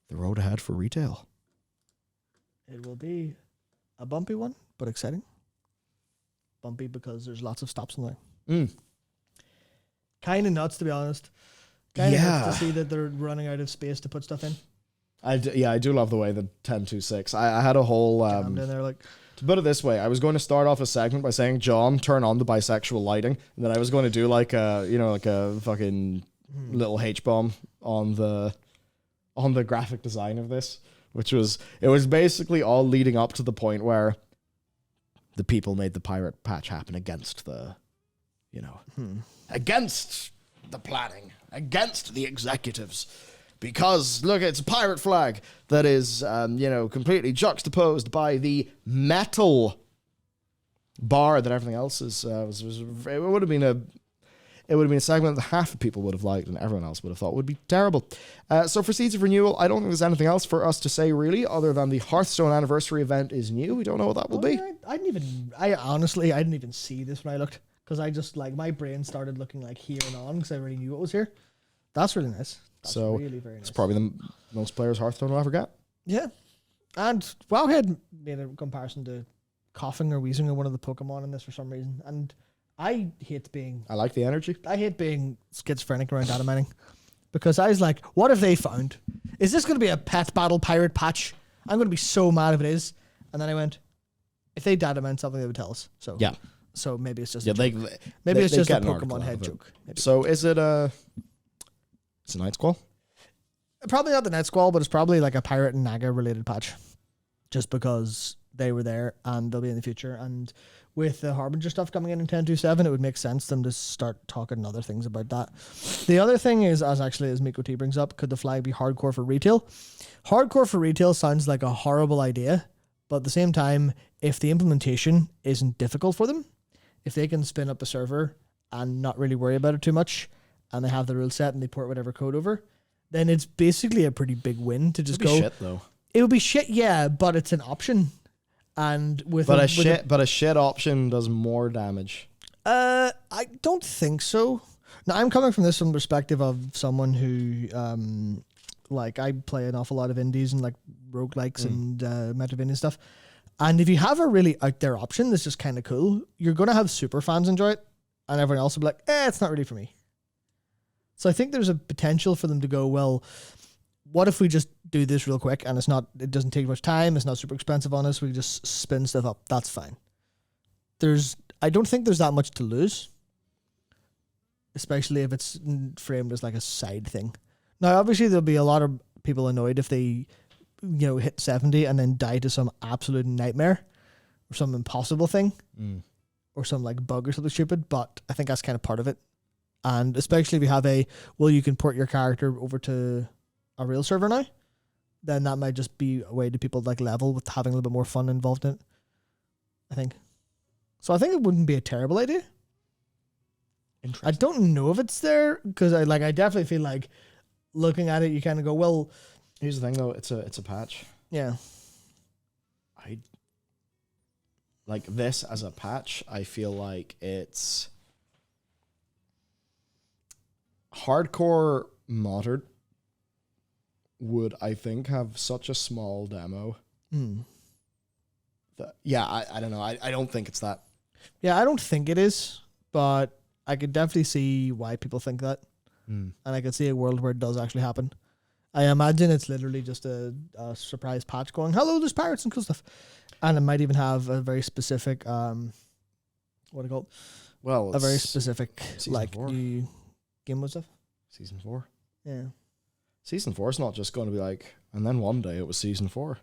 the road ahead for retail. It will be a bumpy one, but exciting. Bumpy because there's lots of stops in there. Kind of nuts, to be honest. Kind of nuts to see that they're running out of space to put stuff in. I do love the way the 1026. I had a whole Jammed in there, like. To put it this way, I was going to start off a segment by saying, "John, turn on the bisexual lighting," and then I was going to do like a fucking little H bomb on the graphic design of this, which was basically all leading up to the point where the people made the pirate patch happen against the, against the planning, against the executives. Because, look, it's a pirate flag that is, completely juxtaposed by the metal bar that everything else is. It would have been a segment that half the people would have liked and everyone else would have thought would be terrible. So for Seeds of Renewal, I don't think there's anything else for us to say, really, other than the Hearthstone anniversary event is new. We don't know what that will be. I didn't even see this when I looked, because I just, my brain started looking like here and on, because I already knew it was here. That's really nice. That's really very nice. It's probably the most players Hearthstone will ever get. Yeah. And Wowhead made a comparison to coughing or wheezing or one of the Pokemon in this for some reason. And I like the energy. I hate being schizophrenic around data mining. Because I was like, what have they found? Is this going to be a pet battle pirate patch? I'm going to be so mad if it is. And then I went, if they data mine something, they would tell us. So yeah. So maybe it's just maybe it's just a Pokemon head joke. Maybe. So is it it's a Night Squall? Probably not the Night Squall, but it's probably like a Pirate and Naga related patch. Just because they were there and they'll be in the future. And with the Harbinger stuff coming in 10.2.7, it would make sense them to start talking other things about that. The other thing is, as Miko T brings up, could the flag be hardcore for retail? Hardcore for retail sounds like a horrible idea, but at the same time, if the implementation isn't difficult for them, if they can spin up a server and not really worry about it too much, and they have the rule set and they port whatever code over, then it's basically a pretty big win to just go. Shit though. It would be shit, yeah, but it's an option. And a shit option does more damage. I don't think so. Now I'm coming from this from the perspective of someone who, I play an awful lot of indies and roguelikes and Metroidvania stuff. And if you have a really out there option that's just kind of cool, you're gonna have super fans enjoy it, and everyone else will be like, it's not really for me. So I think there's a potential for them to go, well, what if we just do this real quick and it doesn't take much time, it's not super expensive on us, we just spin stuff up. That's fine. I don't think there's that much to lose, especially if it's framed as like a side thing. Now, obviously there'll be a lot of people annoyed if they, hit 70 and then die to some absolute nightmare or some impossible thing or some bug or something stupid, but I think that's kind of part of it. And especially if you have you can port your character over to a real server now, then that might just be a way to people level with having a little bit more fun involved in it, I think. So I think it wouldn't be a terrible idea. I don't know if it's there, because I definitely feel like looking at it, you kind of go, well... Here's the thing though, it's a patch. Yeah. I like this as a patch, I feel like it's... Hardcore Modern would, I think, have such a small demo. That, I don't know. I don't think it's that. Yeah, I don't think it is, but I could definitely see why people think that. And I could see a world where it does actually happen. I imagine it's literally just a surprise patch going, hello, there's pirates and cool stuff. And it might even have a very specific, what do you call it? Well, a very specific, new game mode stuff. Season 4. Yeah. Season 4 is not just going to be and then one day it was Season 4.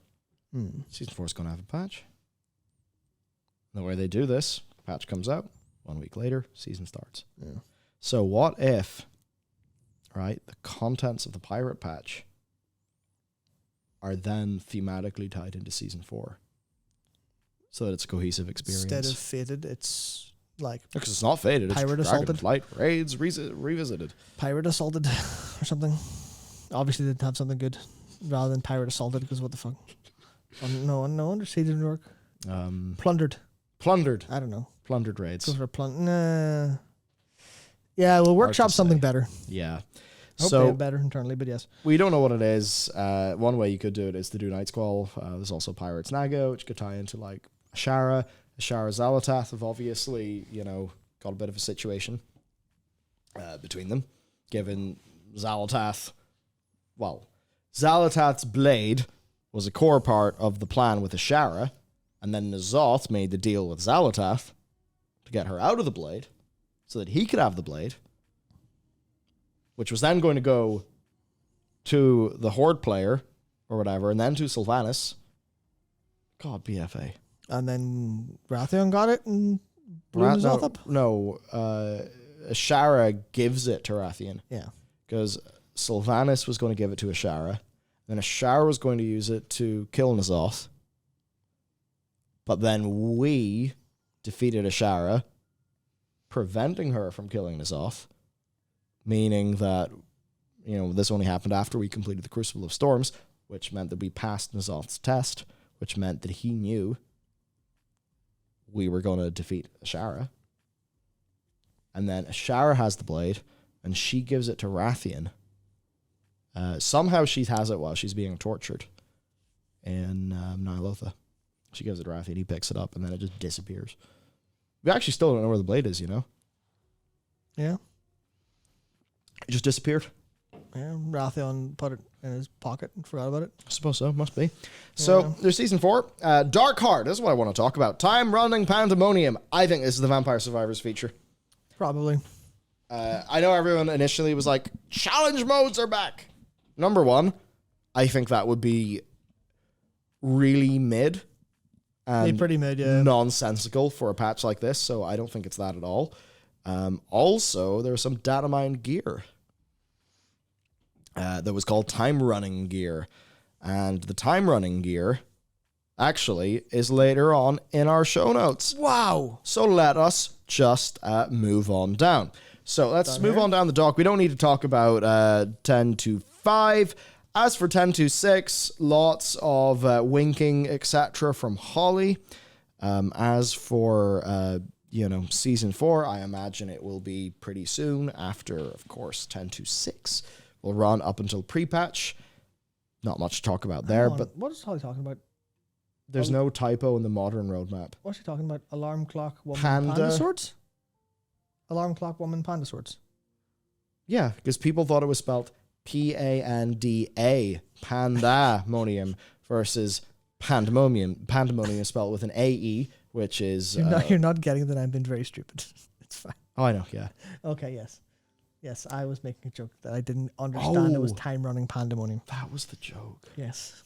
Season 4 is going to have a patch. The way they do this, patch comes out, 1 week later, season starts. Yeah. So what if, the contents of the pirate patch are then thematically tied into Season 4? So that it's a cohesive experience. Instead of Fated, it's because it's not Fated, Pirate it's Assaulted. Dragonflight Raids revisited. Pirate Assaulted or something. Obviously they'd have something good rather than Pirate Assaulted, because what the fuck? No, Under Siege of New York. Plundered. I don't know. Plundered Raids. Go for nah. Yeah, we'll workshop something better. Yeah. Hope they have better internally, but yes. We don't know what it is. One way you could do it is to do Night Squall. There's also Pirates Naga, which could tie into like Ashara. Ashara Zalatath have obviously, got a bit of a situation between them, given Zalatath's blade was a core part of the plan with Ashara, and then N'Zoth made the deal with Zalatath to get her out of the blade so that he could have the blade, which was then going to go to the Horde player or whatever, and then to Sylvanas. God, BFA. And then Wrathion got it and blew N'Zoth up? No, Ashara gives it to Wrathion. Yeah. Because Sylvanas was going to give it to Ashara, then Ashara was going to use it to kill N'Zoth, but then we defeated Ashara, preventing her from killing N'Zoth, meaning that, this only happened after we completed the Crucible of Storms, which meant that we passed N'Zoth's test, which meant that he knew we were going to defeat Ashara. And then Ashara has the blade, and she gives it to Wrathion. Somehow she has it while she's being tortured in Ny'alotha. She gives it to Wrathion, he picks it up, and then it just disappears. We actually still don't know where the blade is, Yeah. It just disappeared. Yeah, Wrathion put it in his pocket and forgot about it. I suppose so, must be. So, there's Season 4. Dark Heart, this is what I want to talk about. Time-running pandemonium. I think this is the Vampire Survivors feature. Probably. I know everyone initially was like, challenge modes are back. Number one, I think that would be really mid. And pretty mid, yeah. Nonsensical for a patch like this, so I don't think it's that at all. Also, there's some data mine gear that was called time running gear. And the time running gear actually is later on in our show notes. Wow. So let us just move on down. So let's move on down the dock. We don't need to talk about 10.2.5. As for 10.2.6, lots of winking, etc. from Holly. As for, Season 4, I imagine it will be pretty soon after, of course, 10.2.6 will run up until pre-patch. Not much to talk about there, but what is Holly talking about? There's no typo in the modern roadmap. What's she talking about? Alarm clock woman Panda swords? Alarm clock woman panda swords. Yeah, because people thought it was spelled Panda, pandemonium, versus pandemonium. Pandemonium is spelled with an AE, which is... You're not getting that I'm being very stupid. It's fine. Oh, I know, yeah. Okay, yes. Yes, I was making a joke that I didn't understand it was time-running pandemonium. That was the joke. Yes.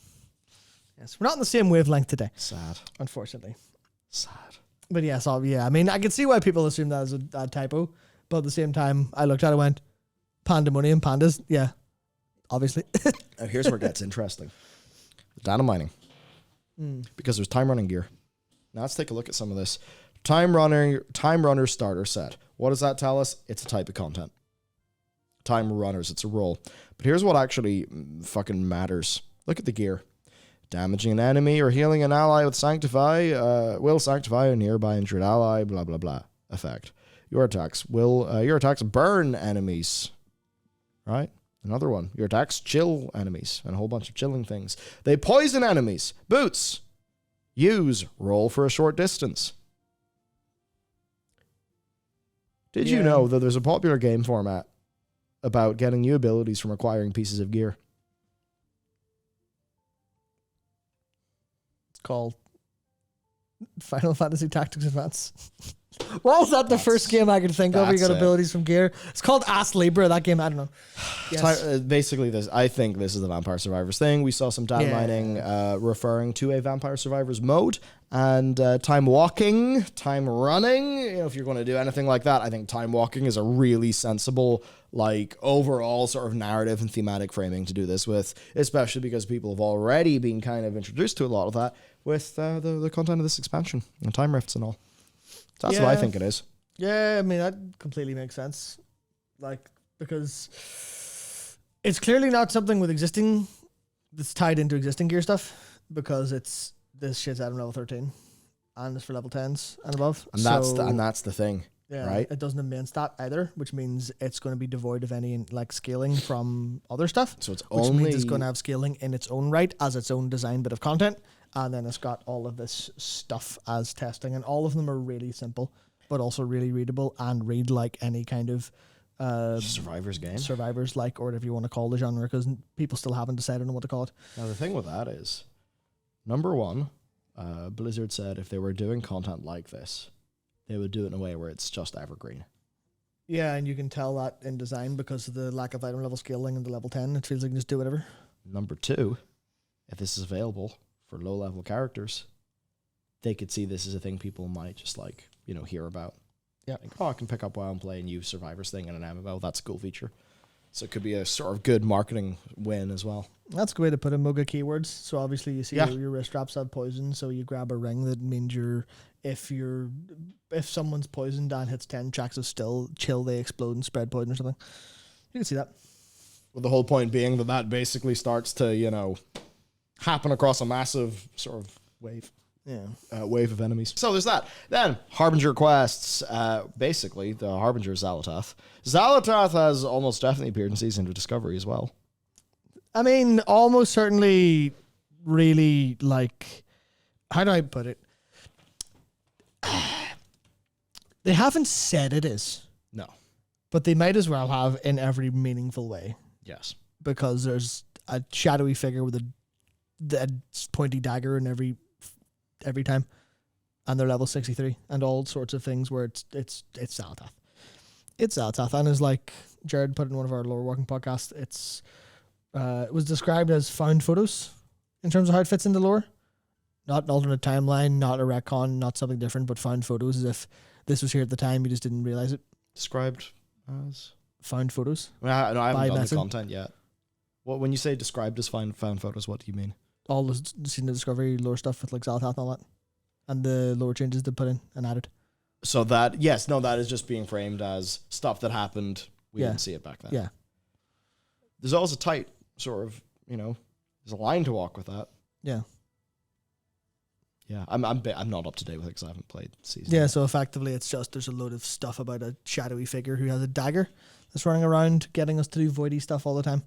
Yes, we're not on the same wavelength today. Sad. Unfortunately. Sad. But yes, I mean, I can see why people assume that is a typo, but at the same time, I looked at it and went, pandemonium, pandas, yeah, obviously. Now, here's where it gets interesting. Data mining. Because there's time running gear. Now let's take a look at some of this. Time runner starter set. What does that tell us? It's a type of content. Time runners, it's a role. But here's what actually fucking matters. Look at the gear. Damaging an enemy or healing an ally with Sanctify will sanctify a nearby injured ally, blah, blah, blah. Effect. Your attacks burn enemies. Right? Another one. Your attacks chill enemies and a whole bunch of chilling things. They poison enemies. Boots. Use. Roll for a short distance. Did you know that there's a popular game format about getting new abilities from acquiring pieces of gear? It's called Final Fantasy Tactics Advance. What was that? The first game I could think of where you got abilities from gear. It's called Ass Libra. That game, I don't know. Yes. Basically, I think this is the Vampire Survivors thing. We saw some data mining referring to a Vampire Survivors mode, and time walking, time running. If you're going to do anything like that, I think time walking is a really sensible, overall sort of narrative and thematic framing to do this with, especially because people have already been kind of introduced to a lot of that with the content of this expansion and time rifts and all. So that's what I think it is. Yeah, I mean, that completely makes sense. Because it's clearly not something that's tied into existing gear stuff, because this shit's out of level 13 and it's for level 10s and above. And that's the thing. Yeah, right? it doesn't have main stat either, which means it's going to be devoid of any like scaling from other stuff. So it's which only means it's going to have scaling in its own right as its own design bit of content, and then it's got all of this stuff as testing, and all of them are really simple, but also really readable and read like any kind of Survivor's game. Survivors like, or whatever you want to call the genre, because people still haven't decided on what to call it. Now the thing with that is, number one, Blizzard said if they were doing content like this, they would do it in a way where it's just evergreen. Yeah, and you can tell that in design because of the lack of item level scaling in the level 10. It feels like you can just do whatever. Number two, if this is available for low level characters, they could see this as a thing people might just like, hear about. Yeah. Like, I can pick up WoW and play a new Survivors thing in an MMO. That's a cool feature. So it could be a sort of good marketing win as well. That's a good way to put it, Moga keywords. So obviously you see Yeah. your wrist straps have poison, so you grab a ring that means if someone's poisoned and hits 10 tracks of chill, they explode and spread poison or something. You can see that. With the whole point being that basically starts to, happen across a massive sort of Wave. Yeah. wave of enemies. So there's that. Then, Harbinger quests. Basically, the Harbinger is Xal'atath. Xal'atath has almost definitely appeared in Season of Discovery as well. I mean, almost certainly really like, how do I put it? They haven't said it is, No. but they might as well have in every meaningful way, Yes. because there's a shadowy figure with a pointy dagger in every time, and they're level 63 and all sorts of things where it's Xal'atath. It's Xal'atath, and as like Jared put in one of our lower walking podcasts, it was described as found photos in terms of how it fits into lore. Not an alternate timeline, not a retcon, not something different, but found photos as if this was here at the time, you just didn't realize it. Described as? Found photos. No, I haven't By done method. the content yet. When you say described as found photos, what do you mean? All the Scene of Discovery lore stuff with like Xal'atath and all that. And the lore changes they put in and added. So that is just being framed as stuff that happened. We Yeah. didn't see it back then. Yeah. There's always a tight sort of, there's a line to walk with that. Yeah. Yeah, I'm not up to date with it because I haven't played Season. Yeah, so effectively it's just there's a load of stuff about a shadowy figure who has a dagger that's running around getting us to do voidy stuff all the time.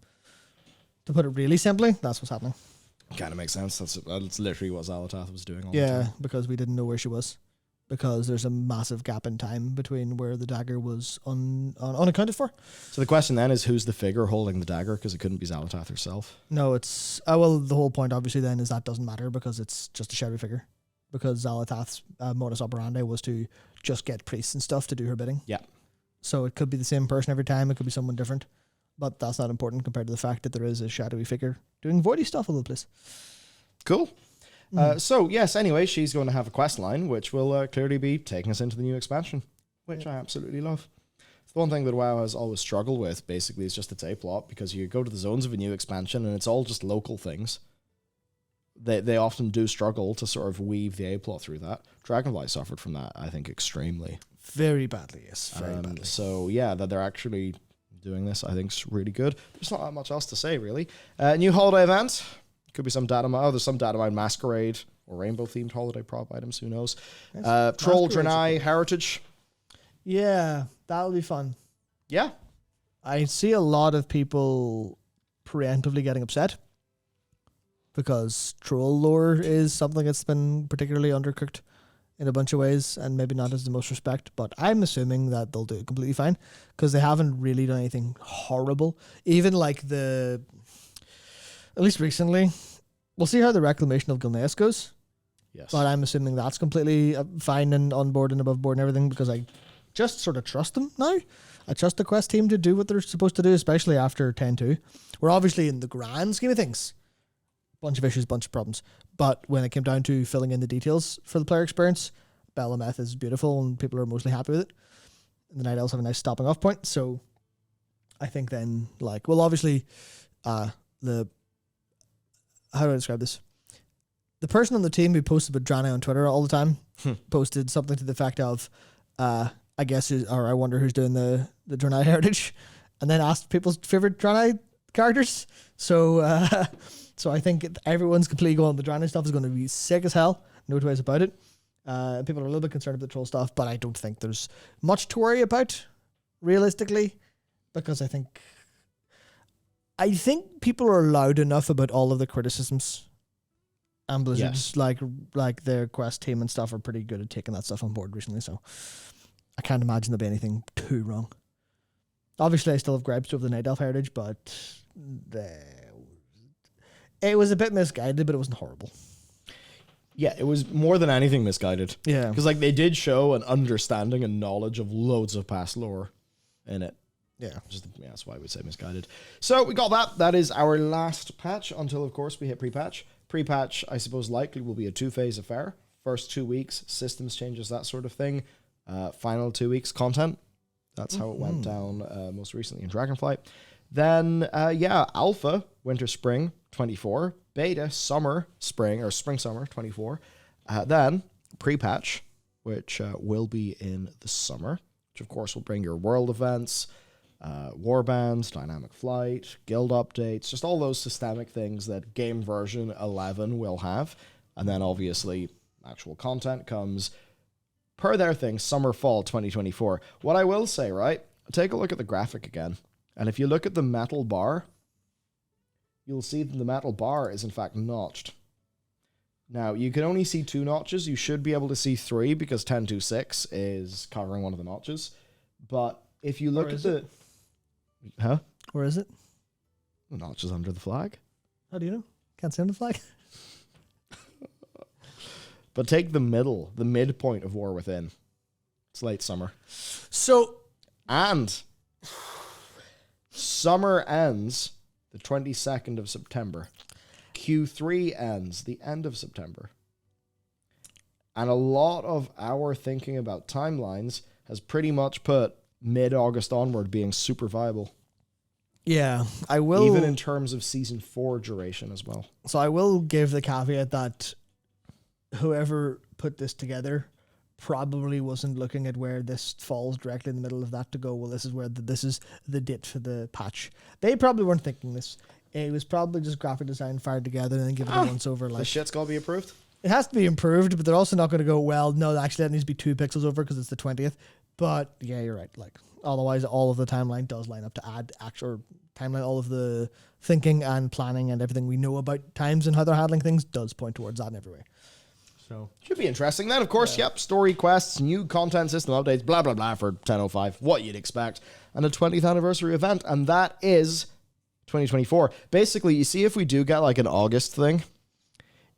To put it really simply, that's what's happening. Kind of makes sense. That's literally what Xal'atath was doing all the Yeah, time. because we didn't know where she was. Because there's a massive gap in time between where the dagger was unaccounted for. So the question then is, who's the figure holding the dagger? Because it couldn't be Xal'atath herself. No, it's... well, the whole point, obviously, then, is that doesn't matter because it's just a shadowy figure. Because Xal'atath's modus operandi was to just get priests and stuff to do her bidding. Yeah. So it could be the same person every time. It could be someone different. But that's not important compared to the fact that there is a shadowy figure doing voidy stuff all over the place. Cool. So, yes, anyway, she's going to have a quest line, which will clearly be taking us into the new expansion, which I absolutely love. The one thing that WoW has always struggled with, basically, is just its A-plot, because you go to the zones of a new expansion, and it's all just local things. They often do struggle to sort of weave the A-plot through that. Dragonfly suffered from that, I think, extremely. Very badly, yes. Very badly. So, yeah, that they're actually doing this, I think, is really good. There's not that much else to say, really. New holiday event. Could be some data mine. Oh, there's some data mine masquerade or rainbow-themed holiday prop items. Who knows? Yes. Troll Masquerade's Draenei Heritage. Yeah, that'll be fun. Yeah. I see a lot of people preemptively getting upset because troll lore is something that's been particularly undercooked in a bunch of ways and maybe not as the most respect, but I'm assuming that they'll do it completely fine because they haven't really done anything horrible. Even like at least recently, we'll see how the reclamation of Gilneas goes, Yes. but I'm assuming that's completely fine and on board and above board and everything because I just sort of trust them now. I trust the quest team to do what they're supposed to do, especially after 10-2. We're obviously in the grand scheme of things. Bunch of issues, bunch of problems. But when it came down to filling in the details for the player experience, Belemeth is beautiful and people are mostly happy with it. And the Night Elves have a nice stopping off point. So I think then, obviously, how do I describe this? The person on the team who posted with Draenei on Twitter all the time posted something to the effect of, I guess, or I wonder who's doing the Draenei heritage, and then asked people's favorite Draenei characters. So I think everyone's completely going, the Draenei stuff is going to be sick as hell. No two ways about it. People are a little bit concerned about the troll stuff, but I don't think there's much to worry about, realistically, because I think people are loud enough about all of the criticisms. And Blizzard's like their Quest team and stuff are pretty good at taking that stuff on board recently, so I can't imagine there'll be anything too wrong. Obviously, I still have gripes over the Night Elf heritage, but it was a bit misguided, but it wasn't horrible. Yeah, it was more than anything misguided. Yeah. Because like they did show an understanding and knowledge of loads of past lore in it. Yeah. That's why I would say misguided. So we got that. That is our last patch until, of course, we hit pre-patch. Pre-patch, I suppose, likely will be a 2-phase affair. First 2 weeks, systems changes, that sort of thing. Final 2 weeks, content. That's how it went down most recently in Dragonflight. Then, Alpha, Winter, Spring, 24. Beta, Summer, Spring, or Spring, Summer, 24. Then, pre-patch, which will be in the summer, which, of course, will bring your world events, warbands, dynamic flight, guild updates, just all those systemic things that game version 11 will have. And then, obviously, actual content comes per their thing, summer, fall 2024. What I will say, right, take a look at the graphic again. And if you look at the metal bar, you'll see that the metal bar is in fact notched. Now, you can only see 2 notches. You should be able to see 3 because 1026 is covering one of the notches. But if you look at the... Huh? Where is it? The notch is under the flag. How do you know? Can't see on the flag. But take the midpoint of War Within. It's late summer. So... And... Summer ends the 22nd of September. Q3 ends the end of September. And a lot of our thinking about timelines has pretty much put mid-August onward being super viable. Yeah, I will... Even in terms of Season 4 duration as well. So I will give the caveat that whoever put this together probably wasn't looking at where this falls directly in the middle of that to go, well, this is where this is the date for the patch. They probably weren't thinking this. It was probably just graphic design fired together and then given a once over. Like, the shit's got to be approved? It has to be improved, but they're also not going to go, well, no, actually that needs to be 2 pixels over because it's the 20th. But yeah, you're right. Like, otherwise, all of the timeline does line up to add actual timeline. All of the thinking and planning and everything we know about times and how they're handling things does point towards that in every way. So should be interesting. Then, of course, story quests, new content system updates, blah, blah, blah for 10.05, what you'd expect, and a 20th anniversary event, and that is 2024. Basically, you see if we do get like an August thing,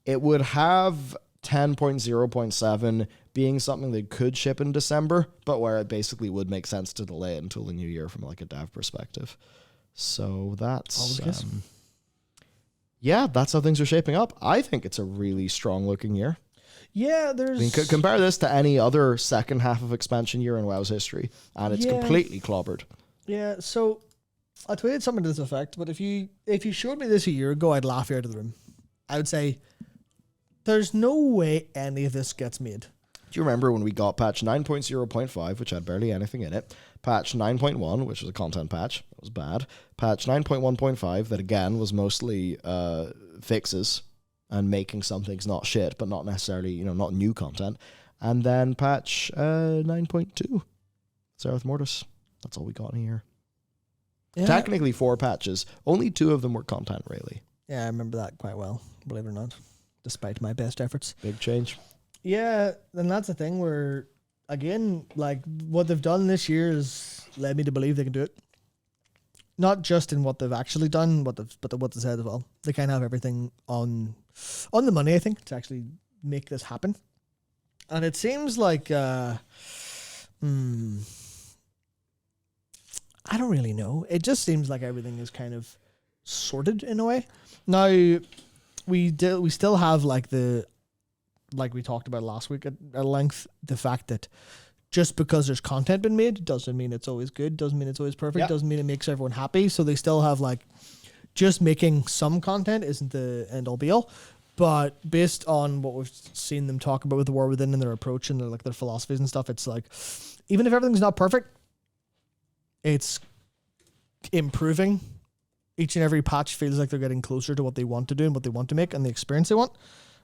it would have 10.0.7 being something that could ship in December, but where it basically would make sense to delay it until the new year from like a dev perspective. So that's... that's how things are shaping up. I think it's a really strong looking year. Yeah, there's... I mean, compare this to any other second half of expansion year in WoW's history, and it's completely clobbered. Yeah, so I tweeted something to this effect, but if you showed me this a year ago, I'd laugh you out of the room. I would say, there's no way any of this gets made. Do you remember when we got patch 9.0.5, which had barely anything in it, patch 9.1, which was a content patch, that was bad, patch 9.1.5, that again was mostly fixes, and making some things not shit, but not necessarily, not new content. And then patch 9.2, Zerath Mortis. That's all we got in a year. Yeah. Technically 4 patches. Only 2 of them were content, really. Yeah, I remember that quite well, believe it or not, despite my best efforts. Big change. Yeah, and that's the thing where, again, like, what they've done this year has led me to believe they can do it. Not just in what they've actually done, but what they said as well. They kind of have everything on the money, I think, to actually make this happen. And it seems like, I don't really know. It just seems like everything is kind of sorted in a way. Now, we still have like we talked about last week at length, the fact that just because there's content been made doesn't mean it's always good, doesn't mean it's always perfect, doesn't mean it makes everyone happy. So they still have like, just making some content isn't the end all be all. But based on what we've seen them talk about with the War Within and their approach and their philosophies and stuff, it's like, even if everything's not perfect, it's improving. Each and every patch feels like they're getting closer to what they want to do and what they want to make and the experience they want,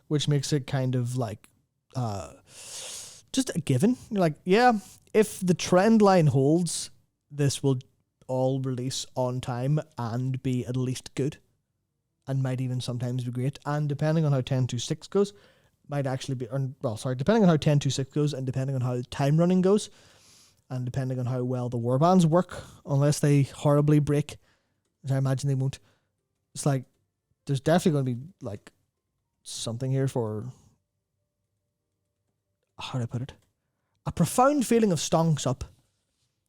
which makes it kind of like just a given. You're like, yeah, if the trend line holds, this will all release on time and be at least good, and might even sometimes be great. And depending on how 10.2.6 goes, might actually be, depending on how 10.2.6 goes, and depending on how time running goes, and depending on how well the warbands work, unless they horribly break, which I imagine they won't. It's like there's definitely going to be like something here for, how do I put it? A profound feeling of stonks up.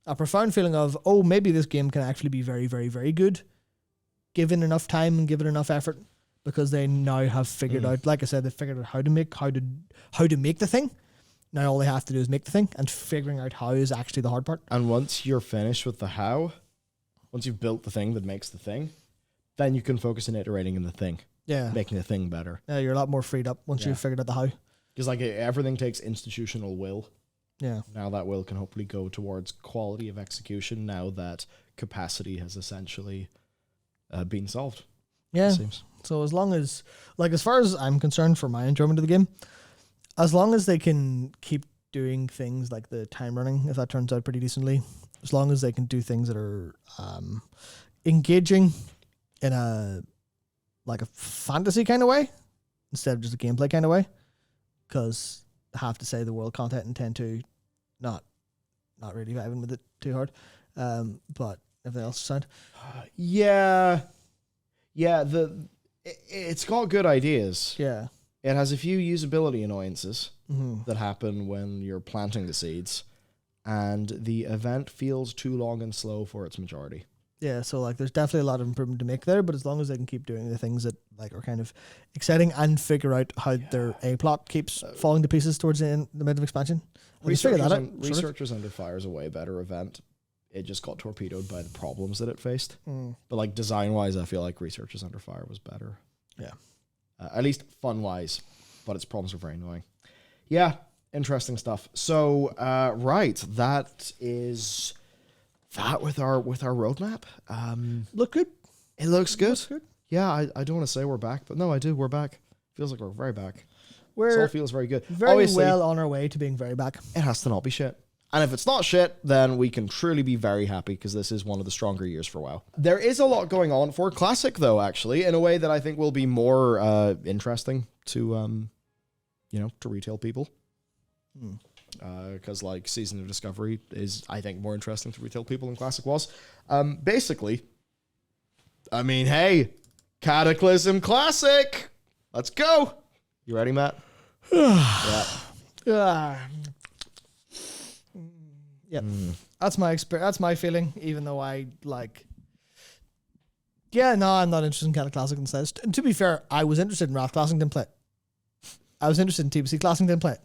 A profound feeling of, oh, maybe this game can actually be very, very, very good, given enough time and given enough effort, because they now have figured out, like I said, they figured out how to make the thing. Now all they have to do is make the thing, and figuring out how is actually the hard part. And once you're finished with the how, once you've built the thing that makes the thing, then you can focus on iterating in the thing. Yeah. Making the thing better. Yeah, you're a lot more freed up once you've figured out the how. Because like everything takes institutional will. Yeah. Now that will can hopefully go towards quality of execution now that capacity has essentially been solved. Yeah. It seems. So as long as, like, as far as I'm concerned for my enjoyment of the game, as long as they can keep doing things like the time running, if that turns out pretty decently, as long as they can do things that are engaging in a fantasy kind of way instead of just a gameplay kind of way, because I have to say the world content in 10.2 not really vibing with it too hard, but everything else aside, it's got good ideas. yeah. It has a few usability annoyances that happen when you're planting the seeds, and the event feels too long and slow for its majority. Yeah, so like there's definitely a lot of improvement to make there, but as long as they can keep doing the things that like are kind of exciting and figure out how their A plot keeps falling to pieces towards the mid of expansion. Researchers Under Fire is a way better event. It just got torpedoed by the problems that it faced. But like design wise, I feel like Researchers Under Fire was better. Yeah. At least fun wise, but its problems are very annoying. Yeah, interesting stuff. So, right, that is that with our roadmap. Look good. It looks good. Looks good. Yeah, I don't want to say we're back, but no, I do. We're back. Feels like we're very back. This We're all feels very good. very Obviously, well on our way to being very back. it has to not be shit. And if it's not shit, then we can truly be very happy because this is one of the stronger years for WoW. There is a lot going on for Classic, though, actually, in a way that I think will be more interesting to, to retail people. Because, like, Season of Discovery is, I think, more interesting to retail people than Classic was. Basically, I mean, hey, Cataclysm Classic! Let's go! You ready, Matt? Yeah. Yep. That's my experience. That's my feeling, even though I like... Yeah, no, I'm not interested in Cata Classic instead. And to be fair, I was interested in Wrath Classic, didn't play it. I was interested in TBC Classic, didn't play it.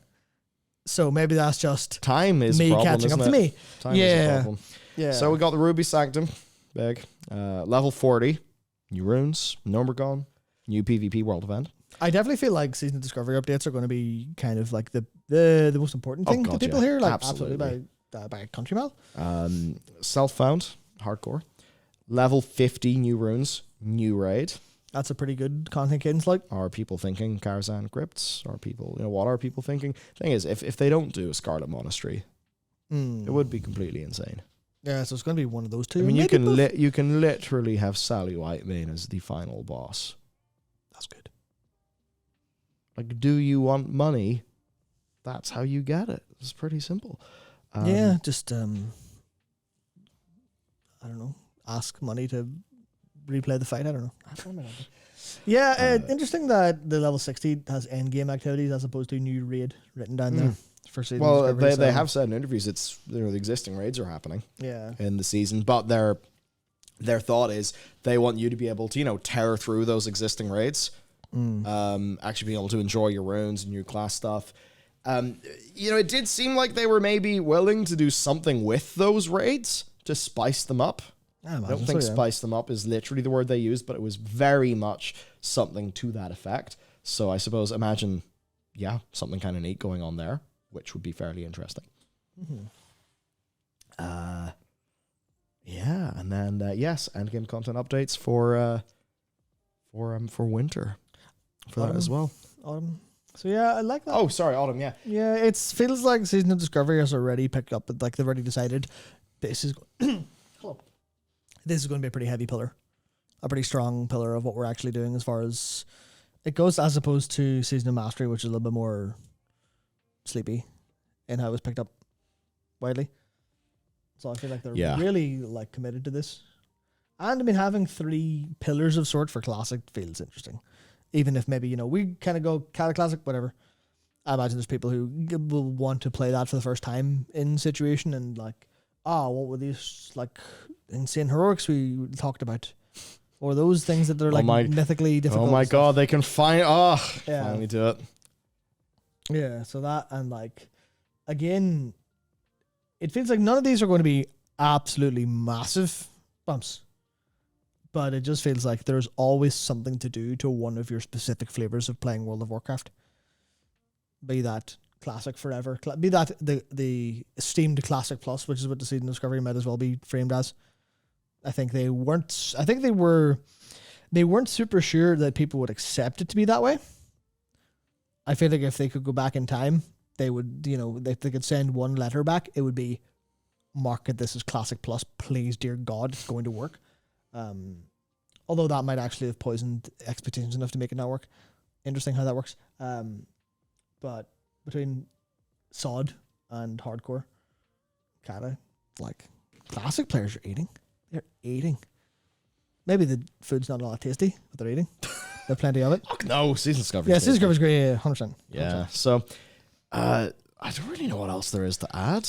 So maybe that's just time is me a problem, catching up isn't to it? me. Time is a problem. Yeah. So we got the Ruby Sanctum, big. Level 40, new runes, Nomergon, new PvP world event. I definitely feel like Season of Discovery updates are going to be kind of like the most important thing to people here. Like absolutely by a country mile. Self-found, hardcore. Level 50 new runes, new raid. That's a pretty good content cadence. Like, are people thinking Karazhan crypts? Are people, what are people thinking? Thing is, if they don't do a Scarlet Monastery, it would be completely insane. Yeah, so it's going to be one of those two. I mean, you can literally have Sally Whitemane as the final boss. That's good. Like, do you want money? That's how you get it. It's pretty simple. Yeah, just I don't know. Ask money to replay the fight. I don't know. Yeah, interesting that the level 60 has end game activities as opposed to new raid written down there. For season well, they have said in interviews it's the existing raids are happening. Yeah. In the season, but their thought is they want you to be able to tear through those existing raids, actually being able to enjoy your runes and your class stuff. It did seem like they were maybe willing to do something with those raids to spice them up. I don't think spice them up is literally the word they used, but it was very much something to that effect. So I suppose imagine, something kind of neat going on there, which would be fairly interesting. And then endgame content updates for winter, for that as well. Autumn. So yeah, I like that. Oh, sorry, Autumn. Yeah. Yeah, it feels like Season of Discovery has already picked up, like they've already decided this is hello. This is going to be a pretty heavy pillar, a pretty strong pillar of what we're actually doing as far as it goes, as opposed to Season of Mastery, which is a little bit more sleepy in how it was picked up widely. So I feel like they're really like committed to this. And I mean, having 3 pillars of sort for Classic feels interesting. Even if maybe, we kind of go Classic, whatever. I imagine there's people who will want to play that for the first time in situation and like, what were these like insane heroics we talked about? Or those things that they're mythically difficult. Oh my god, they can finally do it. Yeah, so that, and like, again, it feels like none of these are going to be absolutely massive bumps. But it just feels like there's always something to do to one of your specific flavors of playing World of Warcraft. Be that Classic Forever, be that the esteemed Classic Plus, which is what the Season of Discovery might as well be framed as. I think they weren't super sure that people would accept it to be that way. I feel like if they could go back in time, they would, if they could send one letter back, it would be, market this as Classic Plus, please, dear God, it's going to work. Although that might actually have poisoned expectations enough to make it not work. Interesting how that works. But between SOD and hardcore, kinda like Classic players are eating. They're eating. Maybe the food's not all that tasty, but they're eating. There's plenty of it. No, Season Discovery. Yeah, Season Discovery is great. Yeah, 100%. Yeah. So, I don't really know what else there is to add.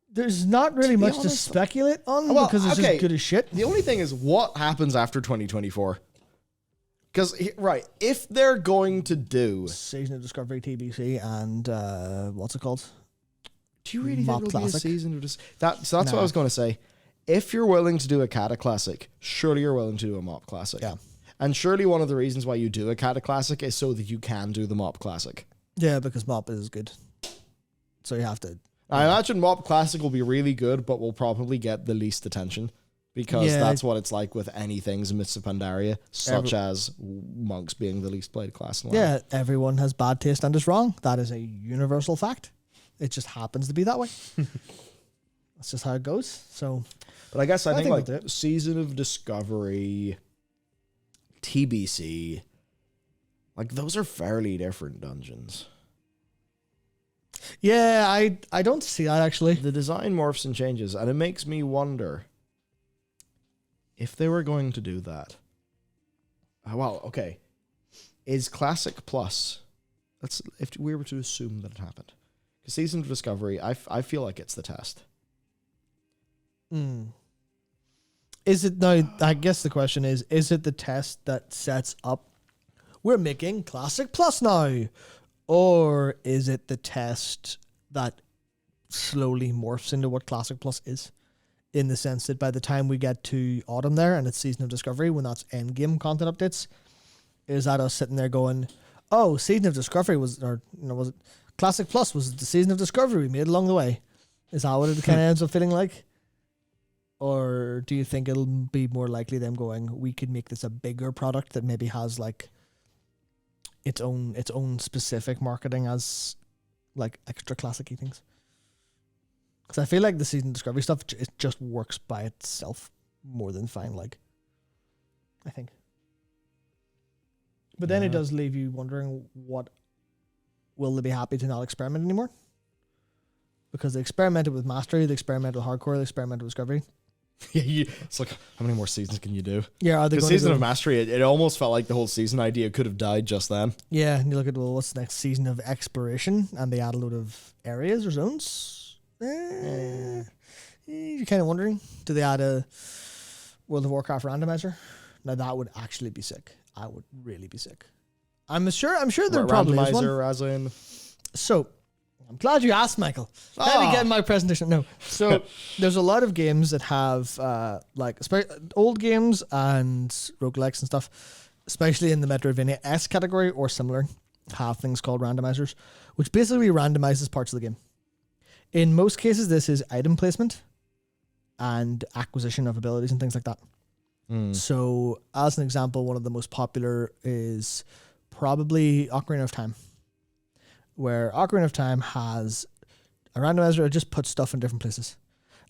There's not really much to speculate on because it's just good as shit. The only thing is what happens after 2024. Because, if they're going to do Season of Discovery TBC and what's it called? Do you really Mop think it'll be a Classic? season of that's what I was going to say. If you're willing to do a Cata Classic, surely you're willing to do a Mop Classic. Yeah. And surely one of the reasons why you do a Cata Classic is so that you can do the Mop Classic. Yeah, because Mop is good. So you have to. I imagine Mop Classic will be really good, but will probably get the least attention. Because that's what it's like with any things in Mists of Pandaria, such as monks being the least played class in WoW. Yeah, everyone has bad taste and is wrong. That is a universal fact. It just happens to be that way. That's just how it goes. So, but I guess I think like we'll do it. Season of Discovery, TBC, like those are fairly different dungeons. Yeah, I don't see that actually. The design morphs and changes, and it makes me wonder if they were going to do that. Well, okay. Is Classic Plus, if we were to assume that it happened, because Season of Discovery, I feel like it's the test. Is it now? I guess the question is it the test that sets up we're making Classic Plus now? Or is it the test that slowly morphs into what Classic Plus is? In the sense that by the time we get to autumn there and it's Season of Discovery, when that's endgame content updates, is that us sitting there going, oh, Season of Discovery was it Classic Plus was the Season of Discovery we made along the way? Is that what it kind of ends up feeling like? Or do you think it'll be more likely them going, we could make this a bigger product that maybe has like its own specific marketing as like extra classic-y things? Because I feel like the Season Discovery stuff, it just works by itself more than fine, like, I think. But then it does leave you wondering, what will they be happy to not experiment anymore? Because they experimented with Mastery, they experimented with Hardcore, they experimented with Discovery. Yeah, it's like, how many more seasons can you do? Yeah, are they the going Season to of Mastery, it almost felt like the whole season idea could have died just then. Yeah, and you look at, well, what's the next Season of Exploration, and they add a load of areas or zones. You're kind of wondering, do they add a World of Warcraft randomizer? Now that would actually be sick. I would really be sick. I'm sure there probably is one. Randomizer as in. So, I'm glad you asked, Michael. Let me get my presentation. No. So, there's a lot of games that have, old games and roguelikes and stuff, especially in the Metroidvania-esque category or similar, have things called randomizers, which basically randomizes parts of the game. In most cases, this is item placement and acquisition of abilities and things like that. So, as an example, one of the most popular is probably Ocarina of Time. where Ocarina of Time has a randomizer that just puts stuff in different places.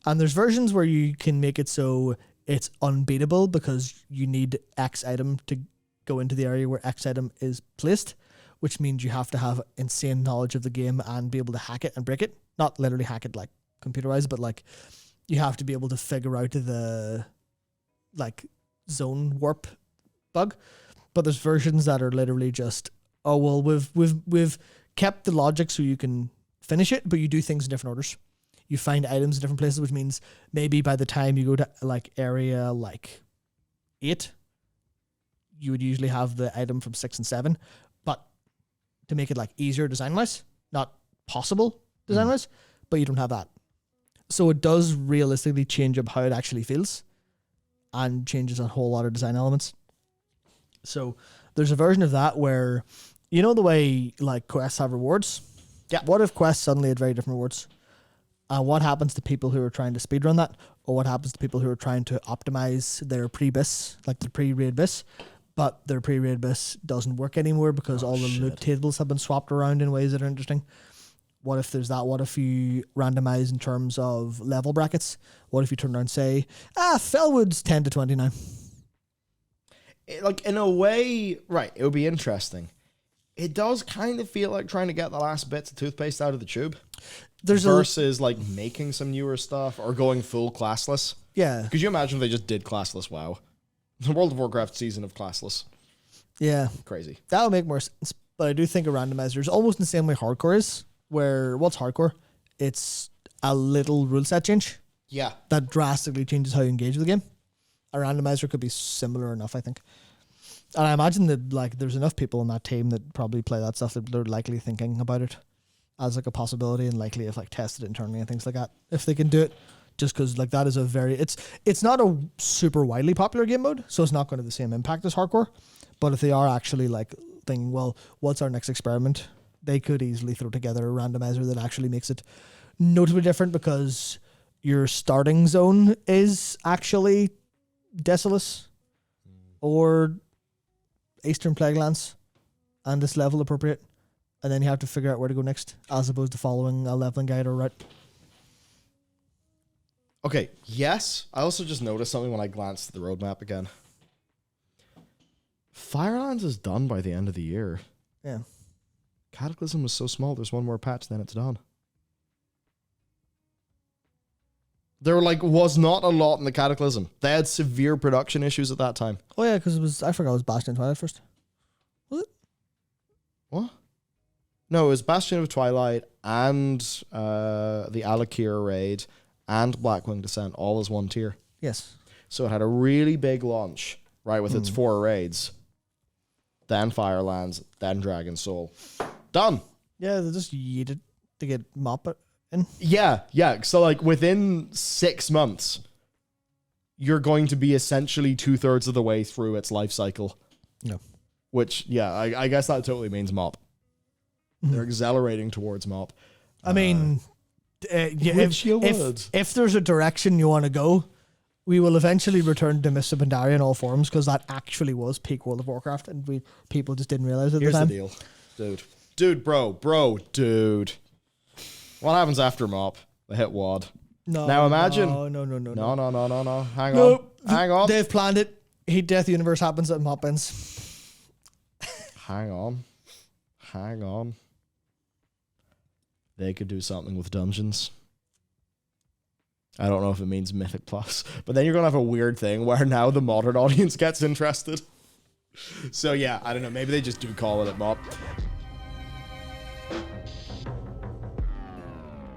And there's versions where you can make it so it's unbeatable because you need X item to go into the area where X item is placed, which means you have to have insane knowledge of the game and be able to hack it and break it. Not literally hack it like computerized, but like you have to be able to figure out the like zone warp bug. But there's versions that are literally just, oh well, we've kept the logic so you can finish it, but you do things in different orders. You find items in different places, which means maybe by the time you go to like area like 8, you would usually have the item from 6 and 7. But to make it like easier design wise, not possible design wise, but you don't have that. So it does realistically change up how it actually feels and changes a whole lot of design elements. So there's a version of that where, you know, the way like quests have rewards. Yeah. What if quests suddenly had very different rewards? What happens to people who are trying to speedrun that? Or what happens to people who are trying to optimize their pre-bis, like the pre-raid bis, but their pre-raid bis doesn't work anymore because all the loot tables have been swapped around in ways that are interesting? What if there's that? What if you randomize in terms of level brackets? What if you turn around and say, Fellwood's 10 to 29? Like, in a way, right, it would be interesting. It does kind of feel like trying to get the last bits of toothpaste out of the tube. Versus like making some newer stuff or going full classless. Yeah. Could you imagine if they just did classless WoW? The World of Warcraft season of classless. Yeah. Crazy. That would make more sense. But I do think a randomizer is almost in the same way hardcore is, where what's hardcore? It's a little rule set change. Yeah. That drastically changes how you engage with the game. A randomizer could be similar enough, I think. And I imagine that like there's enough people on that team that probably play that stuff that they're likely thinking about it as like a possibility and likely have like tested it internally and things like that if they can do it, just because like that is a very it's not a super widely popular game mode, so it's not going to have the same impact as hardcore. But if they are actually like thinking, well, what's our next experiment, they could easily throw together a randomizer that actually makes it notably different, because your starting zone is actually Desolus or Eastern Plaguelands and it's level appropriate. And then you have to figure out where to go next, as opposed to following a leveling guide or route. Okay, yes. I also just noticed something when I glanced at the roadmap again. Firelands is done by the end of the year. Yeah. Cataclysm was so small, there's one more patch, then it's done. There was not a lot in the Cataclysm. They had severe production issues at that time. Oh yeah, because I forgot it was Bastion of Twilight first. Was it? What? No, it was Bastion of Twilight and the Alakir raid and Blackwing Descent all as one tier. Yes. So it had a really big launch, right, with its 4 raids. Then Firelands, then Dragon Soul. Done. Yeah, they just yeeted to get Mop in. Yeah. So like within 6 months, you're going to be essentially 2/3 of the way through its life cycle. No. Which, yeah, I guess that totally means Mop. They're accelerating towards Mop. I mean, if there's a direction you want to go, we will eventually return to Mists of Pandaria in all forms, because that actually was peak World of Warcraft, and people just didn't realize it at the time. Here's the deal. Dude, bro. What happens after Mop? They hit WAD. No. Now imagine. No. Hang on. They've planned it. Heat Death Universe happens at Mop ends. Hang on. They could do something with dungeons. I don't know if it means Mythic Plus, but then you're going to have a weird thing where now the modern audience gets interested. So yeah, I don't know. Maybe they just do call it at Mop.